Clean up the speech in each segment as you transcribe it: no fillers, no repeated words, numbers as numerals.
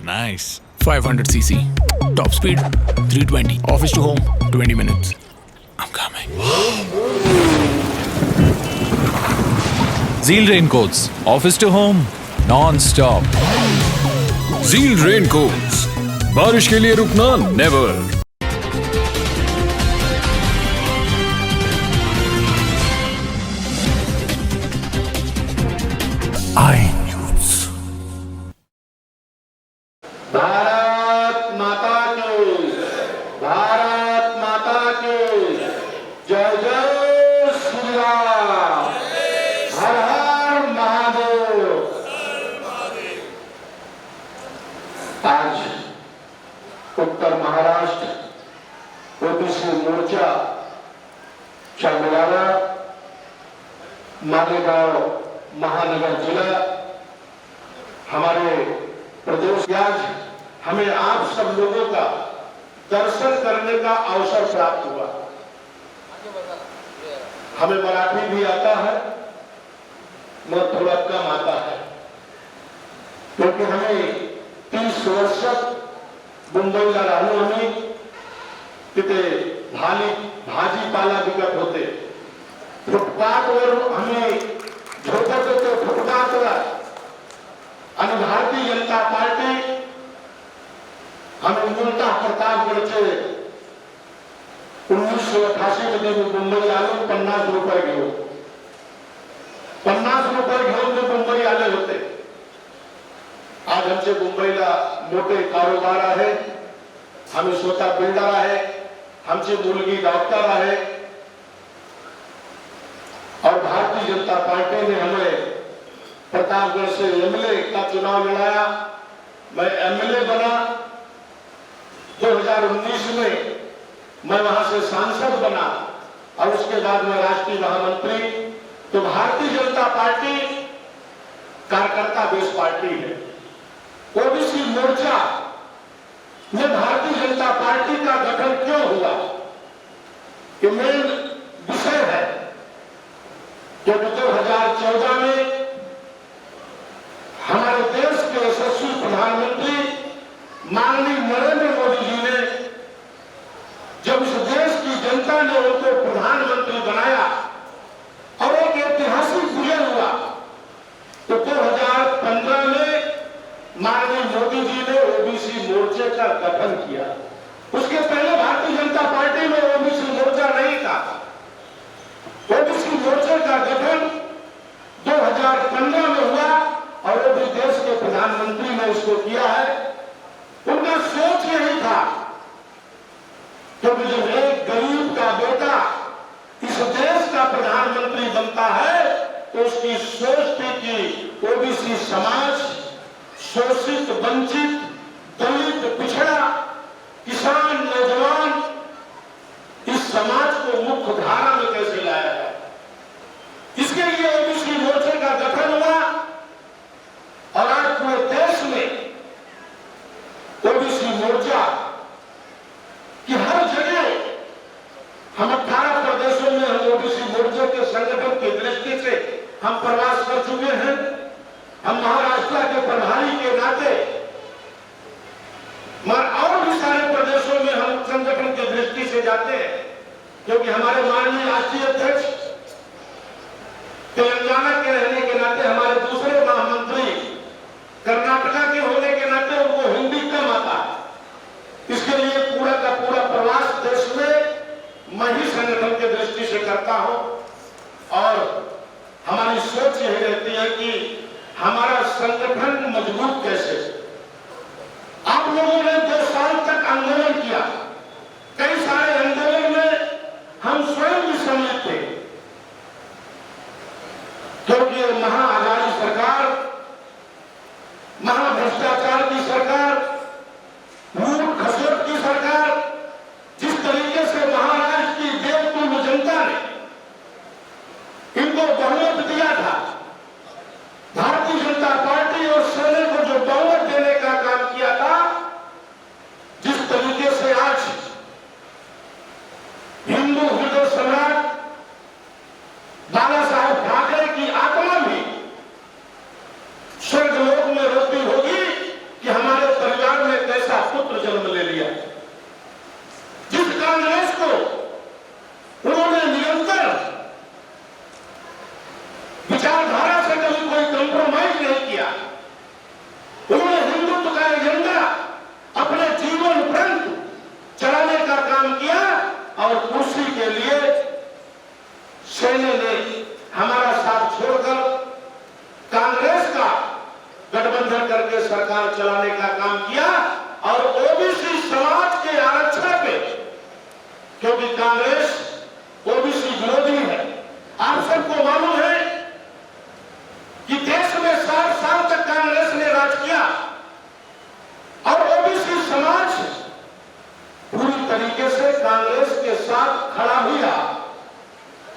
Nice. 500cc. Top speed 320. Office to home 20 minutes. I'm coming. Zeal Raincoats. Office to home. Non-stop. Zeal Raincoats. बारिश के लिए रुकना never. iNews. Bharat माता की, भारत माता की जय जय श्री राम, हर हर महादेव। आज उत्तर महाराष्ट्र ओबीसी मोर्चा चंदवाड़ा मालेगांव महानगर जिला हमारे प्रदेश आज हमें आप सब लोगों का दर्शन करने का अवसर प्राप्त हुआ। हमें मराठी भी आता है मगर थोड़ा कम आता है, क्योंकि हमें 30 वर्ष मुंबईला राहून आम्ही तिथे भाजीपाला विकत होते, फुटपाथवर आम्ही झोपत होतो फुटपाथवर। आणि भारतीय जनता पार्टी आम्ही मूलतः प्रतापगडचे 1988 मध्ये मी मुंबई आलो 50 रुपये घेऊन 50 रुपये घेऊन मी मुंबई आले होते। आज आमचे मुंबईला मोठे कारोबार आहे, आम्ही स्वतः बिल्डर आहे, आमची मुलगी डॉक्टर आहे और भारतीय जनता पार्टी ने हमें प्रतापगढ़ से एमएलए का चुनाव लड़ाया। मैं एमएलए बना 2019 में, मैं वहां से सांसद बना और उसके बाद मैं राष्ट्रीय महामंत्री। तो भारतीय जनता पार्टी कार्यकर्ता बेस पार्टी है। ओबीसी मोर्चा में भारतीय जनता पार्टी का गठन क्यों हुआ, ये मेन विषय है। क्योंकि 2014 में हमारे देश के यशस्वी प्रधानमंत्री माननीय नरेंद्र मोदी जी ने जब इस देश की जनता ने उनको प्रधानमंत्री बनाया और एक ऐतिहासिक विजय हुआ, तो 2015 में माननीय मोदी जी ने ओबीसी मोर्चे का गठन किया। उसके पहले भारतीय जनता पार्टी में ओबीसी मोर्चा नहीं था। ओबीसी मोर्चे का गठन 2015 में हुआ और वो भी देश के प्रधानमंत्री ने इसको किया है। उनका सोच यही था, क्योंकि जब एक गरीब का बेटा इस देश का प्रधानमंत्री बनता है तो उसकी सोच थी कि ओबीसी समाज, शोषित, वंचित, दलित, पिछड़ा, किसान, नौजवान, इस समाज को मुख्य धारा में कैसे लाया जाए, इसके लिए ओबीसी मोर्चे का गठन हुआ। और आज पूरे देश में ओबीसी मोर्चा की हर जगह हम 18 प्रदेशों में हम ओबीसी मोर्चे के संगठन की दृष्टि से हम प्रवास कर चुके हैं। हम महाराष्ट्र के प्रभारी के नाते मगर और भी सारे प्रदेशों में हम संगठन की दृष्टि से जाते हैं, क्योंकि हमारे माननीय राष्ट्रीय अध्यक्ष तेलंगाना के रहने के नाते, हमारे दूसरे महामंत्री कर्नाटका के होने के नाते उनको हिंदी कम आता है। इसके लिए पूरा का पूरा प्रवास देश में मैं ही संगठन की दृष्टि से करता हूं और हमारी सोच यही रहती है कि हमारा संगठन मजबूत कैसे। आप लोगों ने 2 साल तक आंदोलन किया, कई सारे आंदोलन में हम स्वयं भी सम्मिलित थे, क्योंकि महा आजादी सरकार, महाभ्रष्टाचार की सरकार, लूट खसोट की सरकार, जिस तरीके से महाराष्ट्र की देवतुल्य जनता ने इनको बहुमत दिया था, भारतीय जनता पार्टी और सेना को जो बहुमत देने का काम किया था, जिस तरीके से आज हिंदू हृदय सम्राट बाला साहेब ठाकरे की आत्मा भी स्वर्गलोक में रोती होगी कि हमारे गठबंधन करके सरकार चलाने का काम किया और ओबीसी समाज के आरक्षण पे, क्योंकि कांग्रेस ओबीसी विरोधी है। आप सबको मालूम है कि देश में 60 साल तक कांग्रेस ने राज किया और ओबीसी समाज पूरी तरीके से कांग्रेस के साथ खड़ा हुआ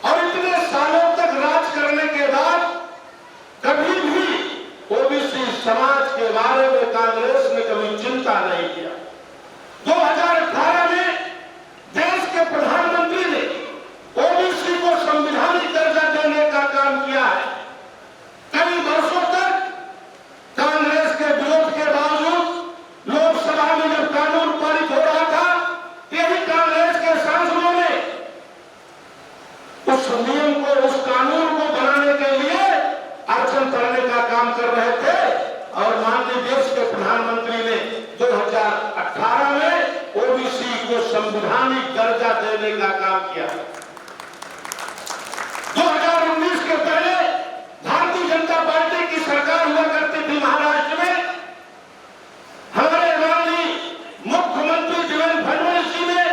और इतने सालों तक राज करने के बाद कभी भी ओबीसी समाज के बारे में कांग्रेस ने कभी चिंता नहीं किया। 2018 में देश के प्रधानमंत्री ने ओबीसी को संवैधानिक दर्जा देने का काम किया है। कई वर्षों तक कांग्रेस के विरोध के बावजूद लोकसभा में जब कानून पारित हो रहा था, यही कांग्रेस के सांसदों ने उस नियम को, उस कानून को बनाने के लिए अड़चन करने का काम कर रहे थे और माननीय देश के प्रधानमंत्री ने 2018 में ओबीसी को संवैधानिक दर्जा देने का काम किया। 2019 के पहले भारतीय जनता पार्टी की सरकार हुआ करती थी महाराष्ट्र में। हमारे माननीय मुख्यमंत्री देवेंद्र फडणवीस जी ने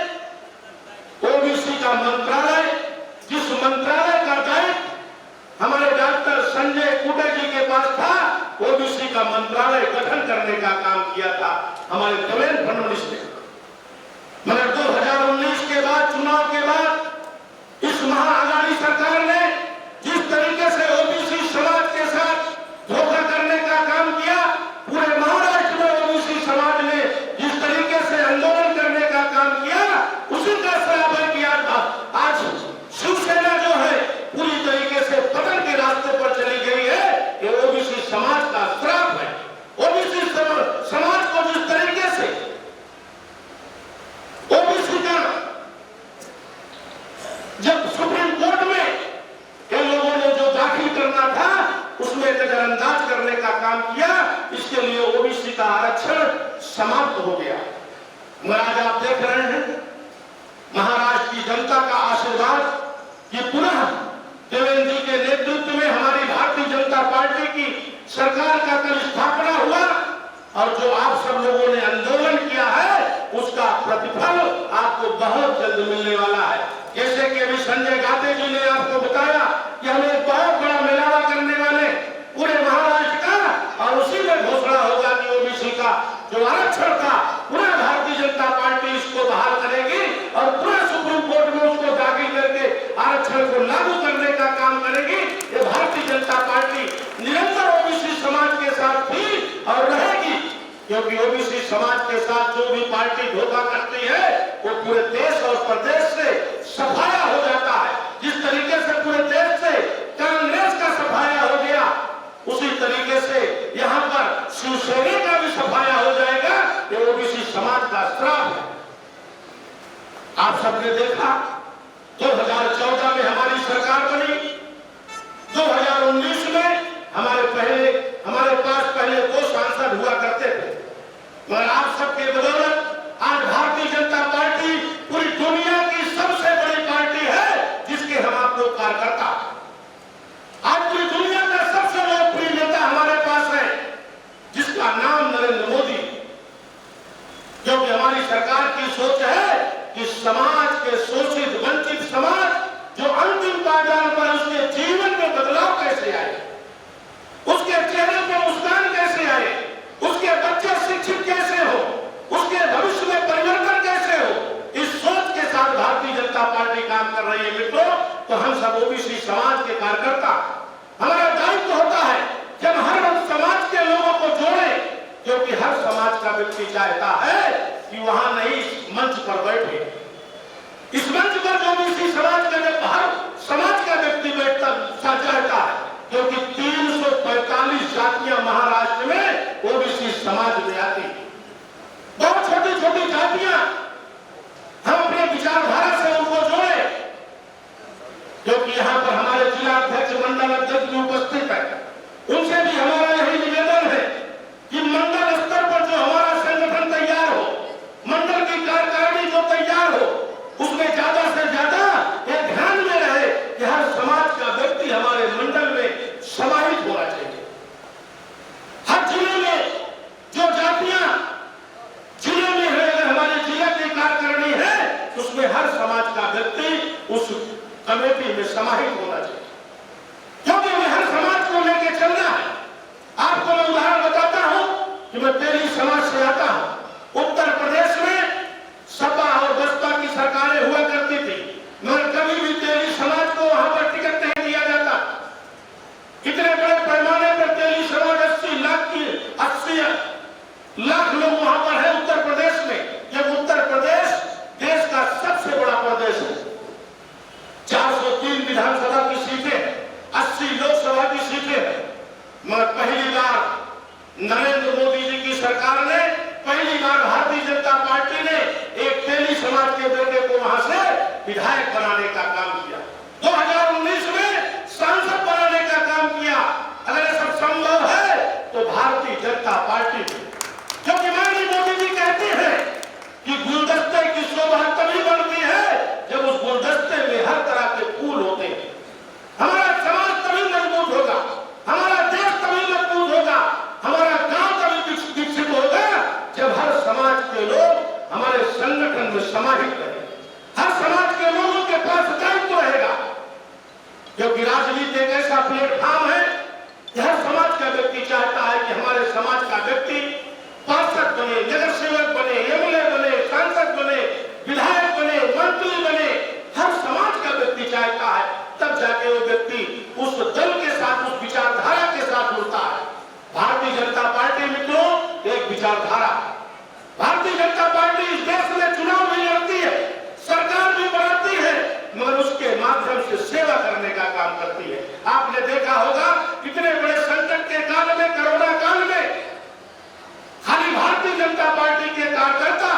ओबीसी का मंत्रालय, जिस मंत्रालय का दायित्व हमारे डॉक्टर संजय कुटे जी के पास था, ओबीसी का मंत्रालय गठन करने का काम किया था हमारे देवेंद्र फडणवीस ने। मगर 2019 के बाद, चुनाव के बाद इस महाअघाड़ी सरकार ने जिस तरीके से ओबीसी समाज के साथ धोखा करने का काम किया, पूरे महाराष्ट्र में ओबीसी समाज ने जिस तरीके से आंदोलन करने का काम किया, उसी का सराहना किया था। आज शिवसेना जो है पूरी तरीके से पतन के रास्ते पर चली गई है। ये ओबीसी समाज का श्राप है। ओबीसी समाज को जिस तरीके से ओबीसी का जब सुप्रीम कोर्ट में इन लोगों ने जो दाखिल करना था उसमें नजरअंदाज करने का काम किया, इसके लिए ओबीसी का आरक्षण समाप्त हो गया। मगर आज आप देख रहे हैं महाराष्ट्र की जनता का आशीर्वाद, ये पुनः देवेंद्र जी के नेतृत्व में हमारी भारतीय जनता पार्टी की सरकार का कल स्थापना हुआ और जो आप सब लोगों ने आंदोलन किया है उसका प्रतिफल आपको बहुत जल्द मिलने वाला है। जैसे कि अभी संजय गांधी जी ने आपको बताया कि हम एक बहुत बड़ा मेलावा करने वाले पूरे महाराष्ट्र का और उसी में घोषणा होगा कि ओबीसी का जो आरक्षण था पूरा भारतीय जनता पार्टी इसको बहाल करेगी और पूरा सुप्रीम कोर्ट में उसको दाखिल करके आरक्षण को लागू करने का काम करेगी। ये भारतीय जनता पार्टी निरंतर ओबीसी समाज के साथ थी और रहेगी, क्योंकि ओबीसी समाज के साथ जो भी पार्टी धोखा करती है वो पूरे देश और प्रदेश से सफाया हो जाता है। जिस तरीके से पूरे देश से कांग्रेस का सफाया हो गया, उसी तरीके से यहाँ पर शिवसेना का भी सफाया हो जाएगा। ये ओबीसी समाज का श्राप है। आप सबने देखा 2014 में हमारी सरकार बनी, 2019 में हमारे पास पहले 2 सांसद हुआ करते थे, मगर आप सबके बदौलत आज भारतीय जनता पार्टी पूरी दुनिया की सबसे बड़ी पार्टी है, जिसके हम आप लोग कार्यकर्ता। आज पूरी दुनिया का सबसे लोकप्रिय नेता हमारे पास है, जिसका नाम नरेंद्र मोदी। क्योंकि हमारी सरकार की सोच है कि समाज के शोषित वंचित समाज जो अंतिम पायदान पर उसके जीवन में बदलाव कैसे आए, उसके चेहरे पर मुस्कान कैसे आए, उसके बच्चे शिक्षित कैसे हो, उसके भविष्य में परिवर्तन कैसे हो, इस सोच के साथ भारतीय जनता पार्टी काम कर रही है। मित्रों, तो हम सब ओबीसी समाज के कार्यकर्ता, हमारा दायित्व होता है कि हम हर समाज के लोगों को जोड़े, क्योंकि हर समाज का व्यक्ति चाहता है कि वहां नहीं मंच पर बैठे। इस मंच पर जो ओबीसी समाज का हर समाज का व्यक्ति बैठता चाहता है, क्योंकि 345 जातियां महाराष्ट्र में ओबीसी समाज में आती है। बहुत छोटी छोटी जातियां, हम अपने विचारधारा से उनको जोड़े, क्योंकि यहाँ पर हमारे जिला अध्यक्ष, मंडल अध्यक्ष भी उपस्थित है। उनसे भी हमारा यही निवेदन है कि मंडल स्तर पर जो हमारा संगठन तैयार हो, मंडल की कार्यकारिणी जो तैयार हो, उसमें ज्यादा से ज्यादा ये ध्यान में रहे कि हर समाज का व्यक्ति हमारे मंडल में समाहित होना चाहिए। हर जिले में मैं तेली समाज से आता हूं। उत्तर प्रदेश में सपा और बसपा की सरकारें हुआ करती थी, मगर कभी भी तेली समाज को वहां पर टिकट नहीं दिया जाता। इतने बड़े पैमाने पर तेली समाज 80 लाख लोग वहां पर है उत्तर प्रदेश में। जब उत्तर प्रदेश देश का सबसे बड़ा प्रदेश है, 403 विधानसभा की सीटें, 80 लोकसभा की सीटें हैं, मगर पहली बार नरेंद्र मोदी जी की सरकार ने, पहली बार भारतीय जनता पार्टी ने एक तेली समाज के बेटे को वहां से विधायक बनाने का काम किया। 2019 में सांसद बनाने का काम किया। अगर ये सब संभव है तो भारतीय जनता पार्टी, क्योंकि माननीय मोदी जी कहते हैं कि गुलदस्ते की शोभा तभी बढ़ती है जब उस गुलदस्ते में हर तरह के फूल होते हैं। हमारा समाज तभी मजबूत होगा, हमारा देश तभी मजबूत होगा, हमारा गांव तभी विकसित होगा जब हर समाज के लोग हमारे संगठन में समाहित रहे, हर समाज के लोगों के पास दायित्व रहेगा। क्योंकि राजनीति एक ऐसा प्लेटफॉर्म है कि हर समाज का व्यक्ति चाहता है कि हमारे समाज का व्यक्ति पार्षद बने, नगर सेवक बने, एमएलए बने, सांसद बने, विधायक बने, मंत्री बने। हर समाज का व्यक्ति चाहता है, तब जाके वो व्यक्ति उस दल के साथ, उस विचारधारा के साथ जुड़ता है। भारतीय जनता पार्टी मित्रों एक विचारधारा, भारतीय जनता पार्टी इस देश में चुनाव भी लड़ती है, सरकार भी बनाती है, मगर उसके माध्यम से सेवा करने का काम करती है। आपने देखा होगा कितने बड़े संकट के काल में, कोरोना काल में, खाली भारतीय जनता पार्टी के कार्यकर्ता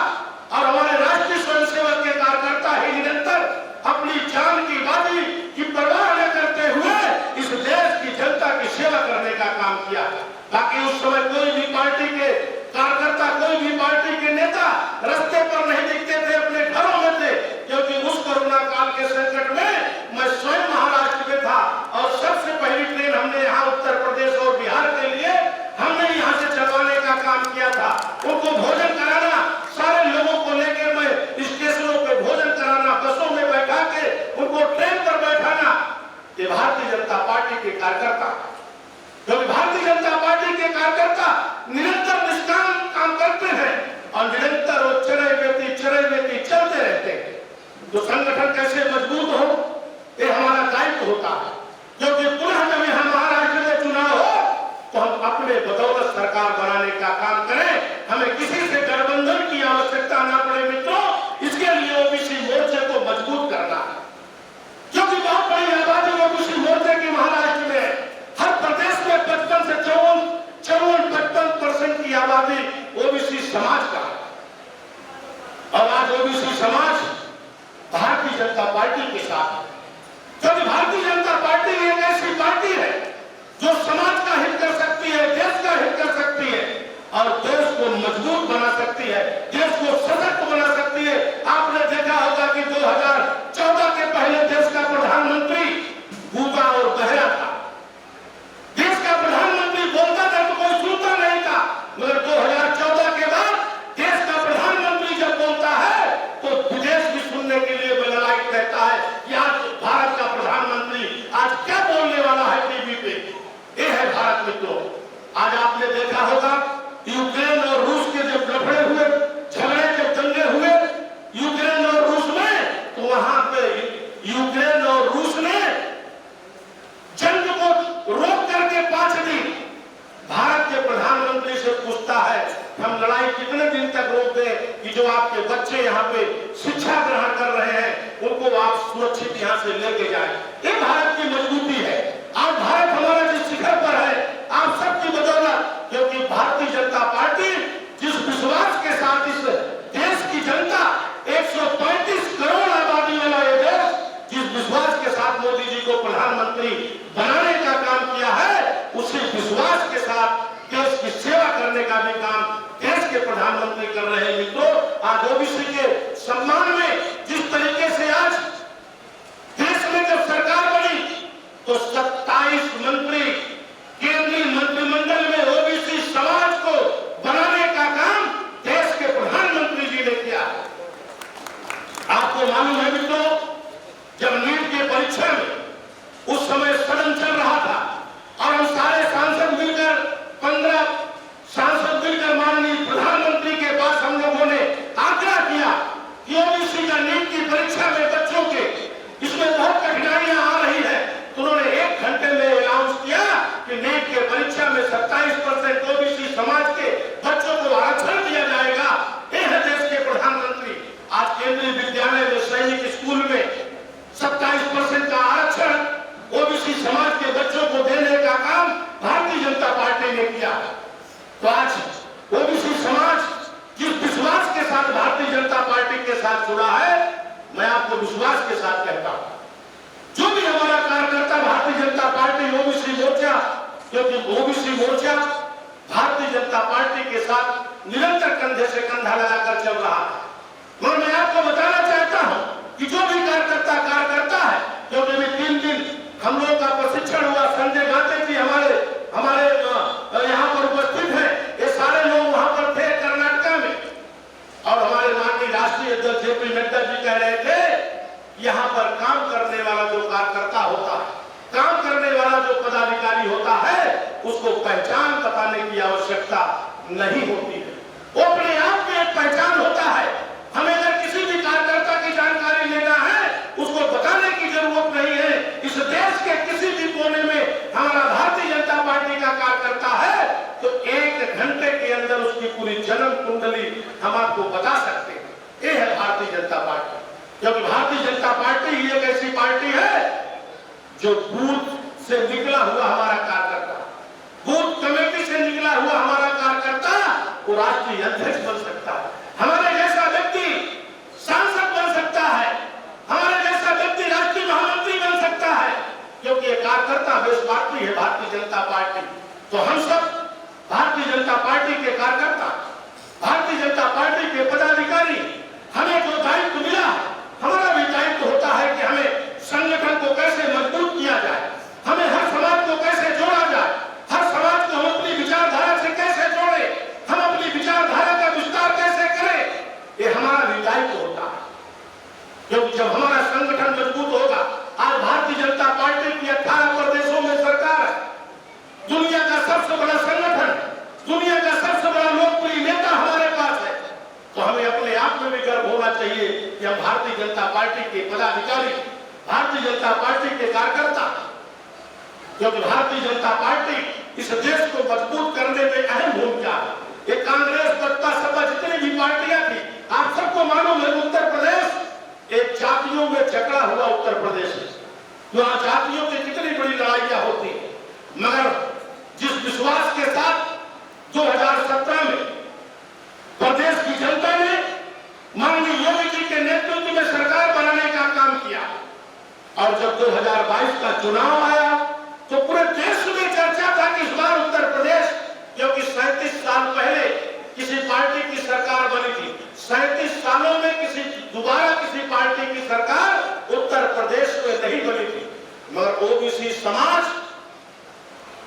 और हमारे राष्ट्रीय स्वयंसेवक के कार्यकर्ता ही निरंतर अपनी जान की बाजी की परवाह न करते हुए इस देश की जनता की सेवा करने का काम किया। ताकि उस समय कोई भी पार्टी के कार्यकर्ता, कोई भी पार्टी के नेता रास्ते पर नहीं दिखते थे, अपने घरों में थे। क्योंकि उस कोरोना काल के संकट में मैं स्वयं महाराष्ट्र में था और सबसे पहली ट्रेन हमने यहाँ उत्तर प्रदेश और बिहार के लिए हमने यहाँ से चलवाने का काम किया था। उनको भोजन कराना, सारे लोगों को लेकर मैं स्टेशनों पे भोजन कराना, बसों में बैठा के उनको ट्रेन पर बैठाना, ये भारतीय जनता पार्टी के कार्यकर्ता। क्योंकि भारतीय जनता पार्टी के कार्यकर्ता निरंतर निष्काम काम करते हैं और निरंतर वो चरे बेती चलते रहते हैं। तो संगठन कैसे मजबूत हो, ये हमारा दायित्व होता है। क्योंकि पुनः जब यहाँ महाराष्ट्र में चुनाव हो तो हम अपने बदौलत सरकार बनाने का काम करें, हमें किसी से गठबंधन की आवश्यकता ना पड़े मित्रों। इसके लिए ओबीसी मोर्चे को मजबूत करना है, क्योंकि बहुत बड़ी आबादी ओबीसी मोर्चे की महाराष्ट्र में, हर प्रदेश में 55 से 54-55% की आबादी ओबीसी समाज का है। और आज ओबीसी समाज भारतीय जनता पार्टी के साथ है, क्योंकि भारतीय जनता पार्टी एक ऐसी पार्टी है जो समाज का हित कर सकती है, देश का हित कर सकती है और देश को मजबूत बना सकती है, देश को सशक्त बना सकती है। आपने देखा होगा कि 2014 के पहले देश का प्रधानमंत्री गूंगा और बहरा था। देश का प्रधानमंत्री बोलता था तो कोई सुनता नहीं था, मगर 2014 के बाद देश का प्रधानमंत्री जब बोलता है तो विदेश भी सुनने के लिए ललायित रहता है कि आज भारत का प्रधानमंत्री आज क्या बोलने वाला है टीवी पे। ये है भारत मित्रों। आज आपने देखा होगा यूक्रेन और रूस के जब लफड़े हुए, झगड़े जब दंगे हुए यूक्रेन और रूस में, तो वहां पे यूक्रेन और रूस ने जंग को रोक करके 5 दिन भारत के प्रधानमंत्री से पूछता है हम लड़ाई कितने दिन तक रोक दें कि जो आपके बच्चे यहाँ पे शिक्षा ग्रहण कर रहे हैं उनको आप सुरक्षित यहाँ से लेके जाएं। ये भारत की मजबूती है। आज भारत हमारा जिस शिखर पर है आप सबकी बदौलत, क्योंकि भारतीय जनता पार्टी जिस विश्वास के साथ इस देश की जनता 135 करोड़ आबादी वाला ये देश जिस विश्वास के साथ मोदी जी को प्रधानमंत्री बनाने का काम किया है, उसी विश्वास के साथ देश की सेवा करने का भी काम देश के प्रधानमंत्री कर रहे हैं मित्रों। आज ओबीसी के सम्मान में जिस तरीके से आज देश में जब सरकार बनी तो 27 मंत्री केंद्रीय मंत्रिमंडल में ओबीसी समाज को बनाने का काम देश के प्रधानमंत्री जी ने किया। आपको मालूम है मित्रों, जब नीट की परीक्षा में उस समय सदन चल रहा था और हम सारे सांसद मिलकर 15 सांसद मिलकर ओबीसी का नीट की परीक्षा में बच्चों के इसमें बहुत कठिनाइयां आ रही है, तो उन्होंने 1 घंटे में अनाउंस किया कि नीट के परीक्षा में 27% ओबीसी समाज के बच्चों को आरक्षण दिया जाएगा। ये है देश के प्रधानमंत्री। आज केंद्रीय विद्यालय में, सैनिक स्कूल में 27% का आरक्षण ओबीसी समाज के बच्चों को देने का काम भारतीय जनता पार्टी ने किया। तो आज ओबीसी समाज जिस विश्वास के साथ भारतीय जनता पार्टी के साथ जुड़ा है, मैं आपको विश्वास के साथ कहता हूं, जो भी हमारा कार्यकर्ता भारतीय जनता पार्टी ओबीसी मोर्चा, क्योंकि ओबीसी मोर्चा भारतीय जनता पार्टी के साथ निरंतर कंधे से कंधा लगाकर चल रहा है। और मैं आपको बताना चाहता हूं कि जो भी कार्यकर्ता कार्य करता है, क्योंकि अभी 3 दिन हम लोगों का प्रशिक्षण हुआ, संजय गांधी जी हमारे यहाँ पर उपस्थित है, ये सारे लोग वहां पर थे कर्नाटक में, और हमारे माननीय राष्ट्रीय अध्यक्ष जेपी नड्डा जी कह रहे थे यहाँ पर काम करने वाला जो कार्यकर्ता होता है, काम करने वाला जो पदाधिकारी होता है, उसको पहचान बताने की आवश्यकता नहीं होती है, वो अपने आप में एक पहचान होता है। हमें अगर किसी भी कार्यकर्ता की जानकारी लेना है, उसको बताने की जरूरत नहीं है। इस देश के किसी भी कोने में हमारा भारतीय जनता पार्टी का कार्यकर्ता है, तो 1 घंटे के अंदर उसकी पूरी जन्म कुंडली हम आपको बता सकते हैं। ये है भारतीय जनता पार्टी, क्योंकि भारतीय जनता पार्टी ही एक ऐसी पार्टी है जो बूथ से निकला हुआ हमारा कार्यकर्ता, बूथ कमेटी से निकला हुआ हमारा कार्यकर्ता वो राष्ट्रीय अध्यक्ष बन सकता है, हमारे जैसा व्यक्ति सांसद बन सकता है, हमारे जैसा व्यक्ति राष्ट्रीय महामंत्री बन सकता है, क्योंकि ये कार्यकर्ता बेस पार्टी है भारतीय जनता पार्टी। तो हम सब भारतीय जनता पार्टी के कार्यकर्ता, भारतीय जनता पार्टी के पदाधिकारी, हमें जो दायित्व मिला, हमारा भी दायित्व होता है कि हमें संगठन को कैसे मजबूत किया जाए, हमें हर समाज को कैसे जोड़ा जाए, हर समाज को हम अपनी विचारधारा से कैसे जोड़े, हम अपनी विचारधारा का विस्तार कैसे करें, ये हमारा भी दायित्व होता है। क्योंकि जब हमारा संगठन मजबूत होगा, आज भारतीय जनता पार्टी की 18 प्रदेशों में सरकार है, दुनिया का सबसे बड़ा संगठन, दुनिया का सबसे बड़ा लोकप्रिय नेता हमारे पास है, तो हमें अपने आप में भी गर्व होना चाहिए कि हम भारतीय जनता पार्टी के पदाधिकारी, भारतीय जनता पार्टी के कार्यकर्ता, क्योंकि भारतीय जनता पार्टी इस देश को मजबूत करने में अहम भूमिका है। ये कांग्रेस, बसपा, सपा जितनी भी पार्टियां थी, आप सबको मालूम है उत्तर प्रदेश एक जातियों में जकड़ा हुआ उत्तर प्रदेश है, वहां जातियों की कितनी बड़ी लड़ाइयां होती है, मगर जिस विश्वास के साथ 2017 में प्रदेश की जनता ने माननीय योगी जी के नेतृत्व में सरकार बनाने का काम किया, और जब 2022 का चुनाव आया तो पूरे देश में चर्चा था कि इस बार उत्तर प्रदेश, क्योंकि 37 साल पहले किसी पार्टी की सरकार बनी थी, 37 सालों में दोबारा किसी पार्टी की सरकार उत्तर प्रदेश में नहीं बनी थी, मगर ओबीसी समाज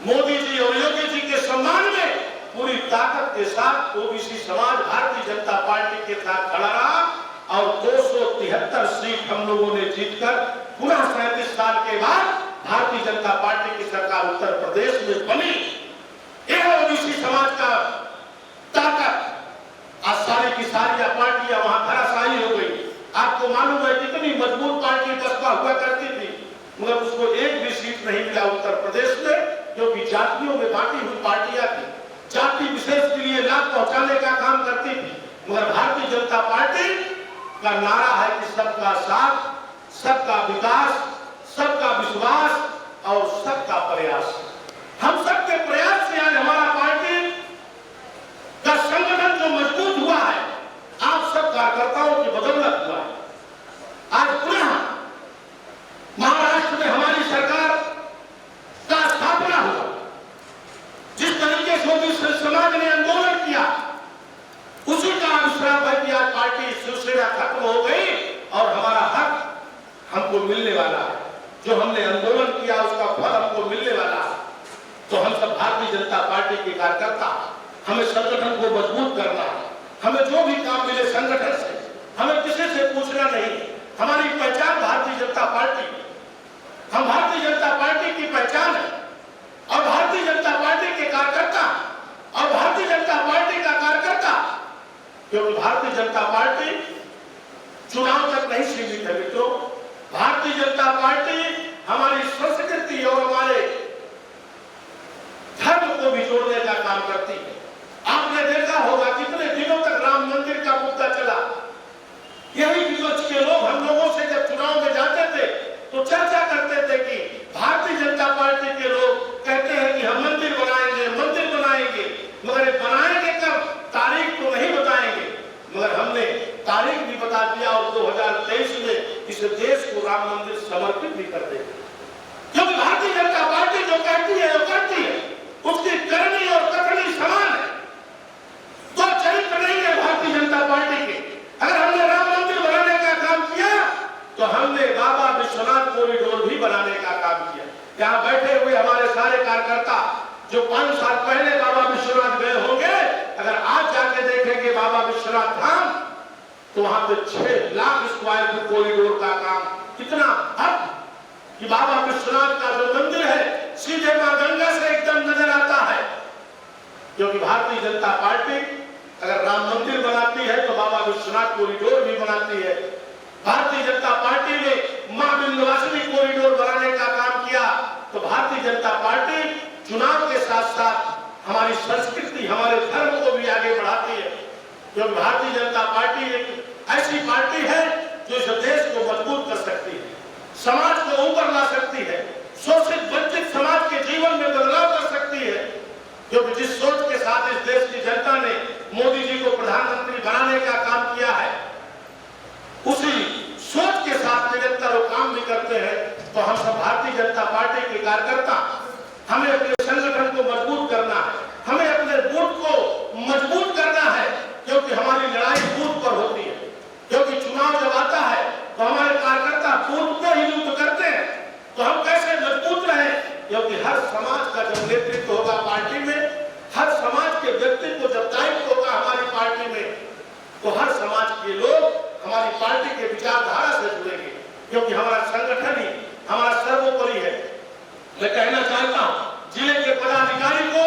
मोदी जी और योगी जी के सम्मान में पूरी ताकत के साथ ओबीसी समाज भारतीय जनता पार्टी के साथ खड़ा रहा, और 273 सीट हम लोगों ने जीतकर पुनः 37 साल के बाद भारतीय जनता पार्टी की सरकार उत्तर प्रदेश में बनी। यह ओबीसी समाज का ताकत। आज सारी की सारी पार्टियां वहां धराशायी हो गई। आपको मालूम है कितनी मजबूत पार्टी बसपा हुआ करती थी, मगर उसको एक भी सीट नहीं मिला उत्तर प्रदेश में, क्योंकि जातियों में बांटी हुई पार्टियां थी, जाति विशेष के लिए लाभ पहुंचाने का काम करती थी। मगर भारतीय जनता पार्टी का नारा है कि सबका साथ, सबका विकास, सबका विश्वास और सबका प्रयास। हम सबके प्रयास से आज हमारा पार्टी का संगठन जो मजबूत हुआ है, आप सब कार्यकर्ताओं की बदौलत हुआ है। आज पुनः महाराष्ट्र में हमारी सरकार का स्थापना हुआ। जिस तरीके से ओबीसी समाज ने आंदोलन किया, उसी का अनुश्राप है कि आज पार्टी शिवसेना खत्म हो गई और हमारा हक हमको मिलने वाला है। जो हमने आंदोलन किया उसका फल हमको मिलने वाला है। तो हम सब भारतीय जनता पार्टी के कार्यकर्ता, हमें संगठन को मजबूत करना है। हमें जो भी काम मिले संगठन से, हमें किसी से पूछना नहीं। हमारी पहचान भारतीय जनता पार्टी, हम भारतीय जनता पार्टी की पहचान है, और भारतीय जनता पार्टी के कार्यकर्ता, और भारतीय जनता पार्टी का कार्यकर्ता, क्योंकि भारतीय जनता पार्टी चुनाव तक नहीं सीमित है मित्रों। भारतीय जनता पार्टी हमारी संस्कृति और हमारे धर्म को भी जोड़ने का काम करती है। आपने देखा होगा कितने दिनों तक राम मंदिर का मुद्दा चला। यही विपक्ष के लोग हम लोगों से जब चुनाव में जाते थे तो चर्चा करते थे कि भारतीय जनता पार्टी के लोग कहते हैं कि हम मंदिर बनाएंगे, मगर बनाएंगे कब, तारीख तो नहीं बताएंगे। मगर हमने तारीख भी बता दिया और 2023 में इस देश को राम मंदिर समर्पित भी कर देंगे। क्योंकि भारतीय जनता पार्टी जो कहती है वो करती है, उसकी करनी और कथनी समान है। तो चरित्र नहीं है भारतीय जनता पार्टी के। अगर हमने राम मंदिर बनाने का काम किया तो हमने बाबा विश्वनाथ कॉरिडोर भी बनाने का काम किया। यहाँ बैठे हुए हमारे सारे कार्यकर्ता जो 5 साल पहले बाबा विश्वनाथ गए होंगे, अगर आज जाके देखेंगे बाबा विश्वनाथ धाम तो वहां पे 6 लाख स्क्वायर फीट कॉरिडोर का काम कितना हद कि बाबा विश्वनाथ का जो मंदिर है सीधे मां गंगा से एकदम नजर आता है। क्योंकि भारतीय जनता पार्टी अगर राम मंदिर बनाती है तो बाबा विश्वनाथ कॉरिडोर भी बनाती है। भारतीय जनता पार्टी ने मां विंध्यवासिनी कॉरिडोर बनाने का काम किया तो भारतीय जनता पार्टी चुनाव के साथ साथ हमारी संस्कृति, हमारे धर्म को भी आगे बढ़ाती है। क्योंकि भारतीय जनता पार्टी एक ऐसी पार्टी है जो इस देश को मजबूत कर सकती है, समाज को ऊपर ला सकती है, शोषित वंचित समाज के जीवन में बदलाव कर सकती है। क्योंकि जिस सोच के साथ इस देश की जनता ने मोदी जी को प्रधानमंत्री बनाने का काम किया है, उसी सोच के साथ निरंतर वो काम भी करते हैं। तो हम सब भारतीय जनता पार्टी के कार्यकर्ता हमें अपने संगठन को मजबूत करना है, हमें अपने बूथ को मजबूत करना है। क्योंकि हमारी लड़ाई बूथ पर होती है। क्योंकि चुनाव जब आता है तो हमारे कार्यकर्ता बूथ पर ही युद्ध करते हैं। तो हम कैसे मजबूत रहे? क्योंकि हर समाज का जब नेतृत्व होगा पार्टी में, हर समाज के व्यक्ति को जब दायित्व होगा हमारी पार्टी में, तो हर समाज के लोग हमारी पार्टी के विचारधारा से जुड़ेंगे। क्योंकि हमारा संगठन ही हमारा सर्वोपरि है। मैं कहना चाहता हूं जिले के पदाधिकारी को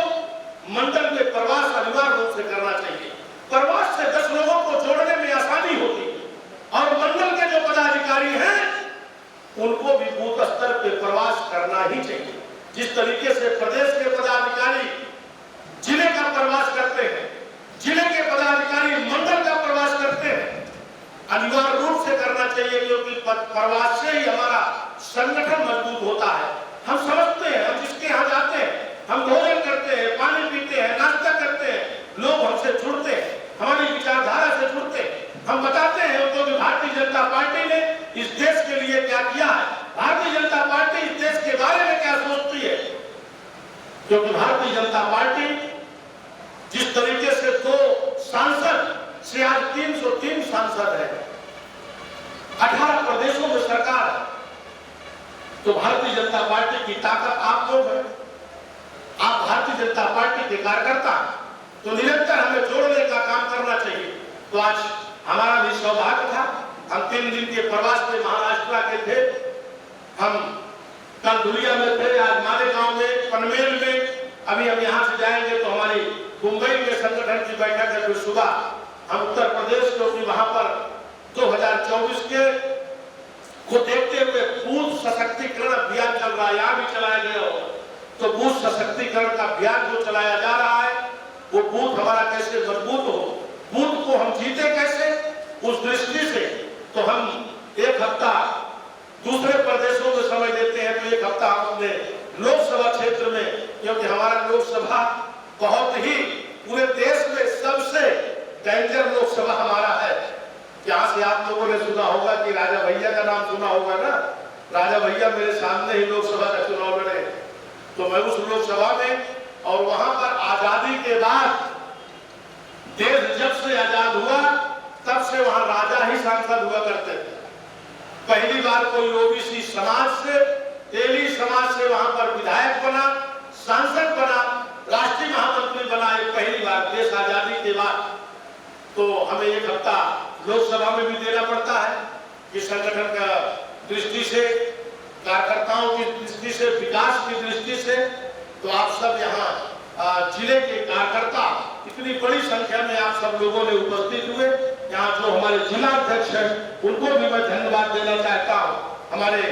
मंडल में प्रवास अनिवार्य रूप से करना चाहिए। प्रवास से 10 लोगों को जोड़ने में आसानी होती है और मंडल के जो पदाधिकारी हैं उनको भी बूथ स्तर पे प्रवास करना ही चाहिए। जिस तरीके से प्रदेश के पदाधिकारी जिले का प्रवास करते हैं, जिले के पदाधिकारी मंडल का प्रवास करते हैं, अनिवार्य रूप से करना चाहिए। क्योंकि प्रवास से ही हमारा संगठन मजबूत होता है। हम समझते हैं, हम जिसके यहाँ जाते हैं, हम भोजन करते हैं, पानी पीते हैं, नाश्ता करते हैं, लोग हमसे जुड़ते हैं, हमारी विचारधारा से जुड़ते हैं। हम बताते हैं उनको कि भारतीय जनता पार्टी ने इस देश के लिए क्या किया है, भारतीय जनता पार्टी इस देश के बारे में क्या सोचती है। क्योंकि भारतीय जनता पार्टी जिस तरीके से 2 सांसद से आज 303 सांसद है, 18 प्रदेशों में सरकार है, तो भारतीय जनता पार्टी की ताकत आप लोग हैं। आप भारतीय जनता पार्टी के कार्यकर्ता, तो निरंतर हमें जोड़ने का काम करना चाहिए। तो आज हमारा भी सौभाग्य था, हम 3 दिन के प्रवास में महाराष्ट्र के थे। हम कल धुलिया में थे, आज मालेगांव में, पनवेल में, अभी हम यहाँ से जाएंगे तो हमारी मुंबई में संगठन की बैठक है। फिर सुबह हम उत्तर प्रदेश, क्योंकि वहां पर 2024 के को देखते हुए बूथ सशक्तिकरण अभियान चल रहा है, यहाँ भी चलाया गया हो। तो बूथ सशक्तिकरण का अभियान जो चलाया जा रहा है वो बूथ हमारा कैसे मजबूत हो, बूथ को हम जीते कैसे, उस दृष्टि से तो हम 1 हफ्ता दूसरे प्रदेशों में समय देते हैं। तो 1 हफ्ता हम अपने लोकसभा क्षेत्र में, क्योंकि हमारा लोकसभा बहुत ही पूरे देश में सबसे डेंजर लोकसभा हमारा है। यहाँ से आप लोगों ने सुना होगा कि राजा भैया का नाम सुना होगा ना, राजा भैया मेरे सामने ही लोकसभा का चुनाव लड़े। तो मैं उस लोकसभा में, और वहां पर आजादी के बाद देश जब से आजाद हुआ तब से वहां राजा ही सांसद हुआ करते थे। पहली बार कोई ओबीसी समाज से, तेली समाज से वहां पर विधायक बना, सांसद बना, राष्ट्रीय महामंत्री बना, ये पहली बार देश आजादी के बाद। तो हमें 1 हफ्ता लोकसभा में भी देना पड़ता है कि संगठन का दृष्टि से, कार्यकर्ताओं की दृष्टि से, विकास की दृष्टि से। तो आप सब यहाँ जिले के कार्यकर्ता इतनी बड़ी संख्या में आप सब लोगों ने उपस्थित हुए। यहाँ जो हमारे जिला अध्यक्ष हैं उनको भी मैं धन्यवाद देना चाहता हूँ। हमारे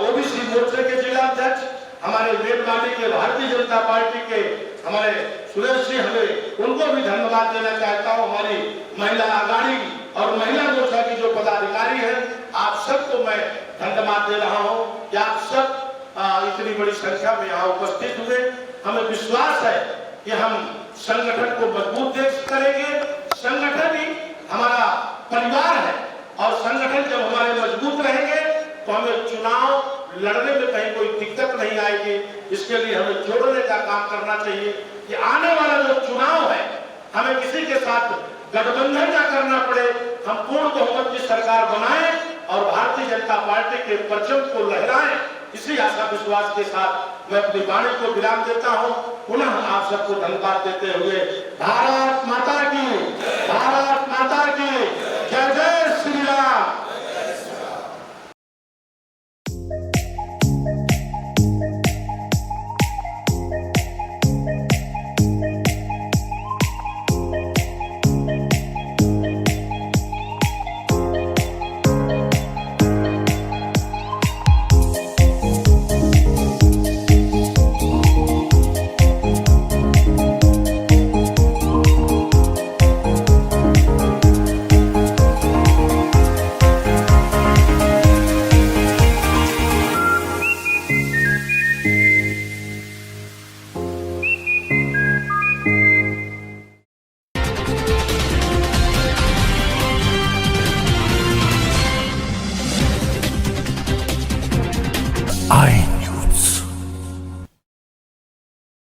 ओबीसी मोर्चे के जिला अध्यक्ष, हमारे वेदवादी के भारतीय जनता पार्टी के हमारे सुरेश जी, हमें उनको भी धन्यवाद देना चाहता हूँ। हमारी महिला आघाड़ी और महिला मोर्चा की जो पदाधिकारी हैं, आप सबको मैं धन्यवाद दे रहा हूँ कि आप सब इतनी बड़ी संख्या में यहाँ उपस्थित हुए। हमें विश्वास है कि हम संगठन को मजबूत करेंगे। संगठन ही हमारा परिवार है और संगठन जब हमारे मजबूत रहेंगे तो हमें चुनाव लड़ने में कहीं कोई दिक्कत नहीं आएगी। इसके लिए हमें जोड़ने का काम करना चाहिए कि आने वाला जो चुनाव है हमें किसी के साथ गठबंधन न करना पड़े, हम पूर्ण बहुमत की सरकार बनाएं और भारतीय जनता पार्टी के परचम को लहराएं। इसी आशा विश्वास के साथ मैं अपनी वाणी को विराम देता हूं। पुनः आप सबको धन्यवाद देते हुए भारत माता